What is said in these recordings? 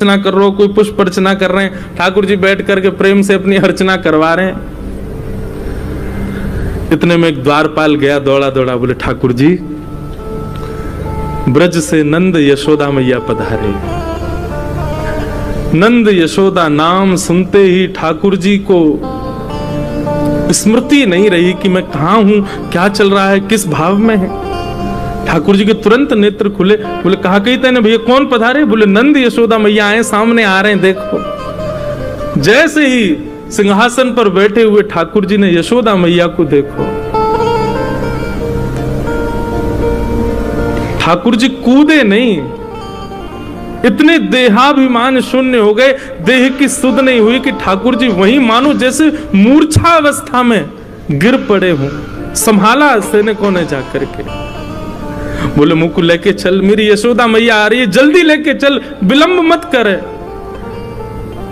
अर्चना कर रहे हो, कोई पुष्प अर्चना कर रहे हैं, ठाकुर जी बैठ करके प्रेम से अपनी अर्चना करवा रहे हैं। इतने में एक द्वारपाल गया दौड़ा दौड़ा, बोले ठाकुर जी ब्रज से नंद यशोदा मैया पधारे। नंद यशोदा नाम सुनते ही ठाकुर जी को स्मृति नहीं रही कि मैं कहां हूं, क्या चल रहा है, किस भाव में है। ठाकुर जी के तुरंत नेत्र खुले, बोले कहा कही तेने भैया, कौन पधारे? बोले नंद यशोदा मैया आए, सामने आ रहे हैं, देखो। जैसे ही सिंहासन पर बैठे हुए ठाकुर जी ने यशोदा मैया को देखो, ठाकुर जी कूदे नहीं, इतने देहाभिमान शून्य हो गए, देह की सुध नहीं हुई कि ठाकुर जी वहीं मानो जैसे मूर्छा अवस्था में गिर पड़े हों। संभाला सैनिकों ने जाकर के, बोले मुझको लेके चल, मेरी यशोदा मैया आ रही है, जल्दी लेके चल, विलंब मत करे।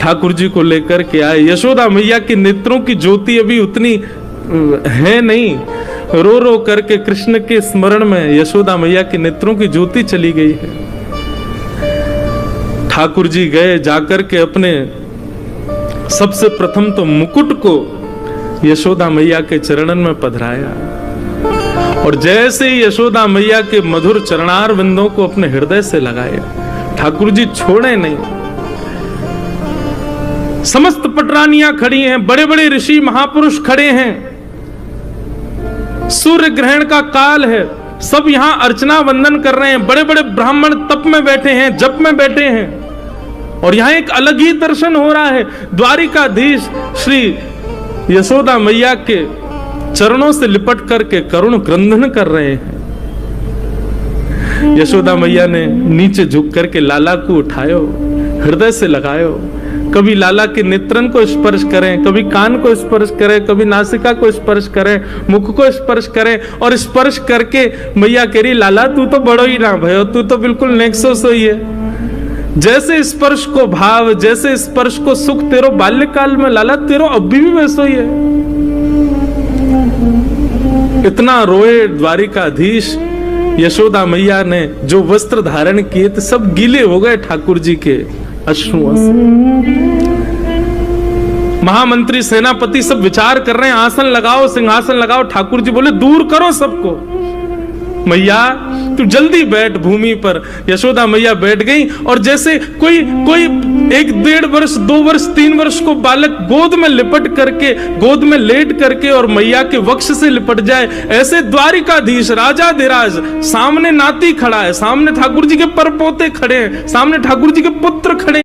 ठाकुर जी को लेकर के आए। यशोदा मैया के नेत्रों की ज्योति अभी उतनी है नहीं, रो रो करके कृष्ण के स्मरण में यशोदा मैया के नेत्रों की ज्योति चली गई है। ठाकुर जी गए, जाकर के अपने सबसे प्रथम तो मुकुट को यशोदा मैया के चरणन में पधराया, और जैसे ही यशोदा मैया के मधुर चरणार बिंदों को अपने हृदय से लगाया, ठाकुर जी छोड़े नहीं। समस्त पटरानियां खड़ी हैं, बड़े बड़े ऋषि महापुरुष खड़े हैं, सूर्य ग्रहण का काल है, सब यहां अर्चना वंदन कर रहे हैं, बड़े बड़े ब्राह्मण तप में बैठे हैं, जप में बैठे हैं, और यहां एक अलग ही दर्शन हो रहा है। द्वारिकाधीश श्री यशोदा मैया के चरणों से लिपट करके करुण क्रंदन कर रहे हैं। यशोदा मैया ने नीचे झुक करके लाला को उठायो, हृदय से लगायो, कभी लाला के नेत्रन को स्पर्श करें, कभी कान को स्पर्श करें, कभी नासिका को स्पर्श करें, मुख को स्पर्श करें, और स्पर्श करके मैया कह रही लाला तू तो बड़ो ही ना भयो, तू तो बिल्कुल नेक्सो सोई है। जैसे स्पर्श को भाव, जैसे स्पर्श को सुख तेरो बाल्यकाल में, लाला तेरो अभी भी वैसो ही है। इतना रोए द्वारिकाधीश। यशोदा मैया ने जो वस्त्र धारण किए थे सब गीले हो गए ठाकुर जी के अश्रुओं से। महामंत्री सेनापति सब विचार कर रहे हैं, आसन लगाओ, सिंहासन लगाओ। ठाकुर जी बोले दूर करो सबको, मैया तू जल्दी बैठ भूमि पर। यशोदा मैया बैठ गई, और जैसे कोई 1, 1.5 वर्ष, 2 वर्ष, 3 वर्ष को बालक गोद में लिपट करके, गोद में लेट करके और मैया के वक्ष से लिपट जाए, ऐसे द्वारिकाधीश राजाधिराज सामने नाती खड़ा है, सामने ठाकुर जी के परपोते खड़े हैं, सामने ठाकुर जी के पुत्र खड़े।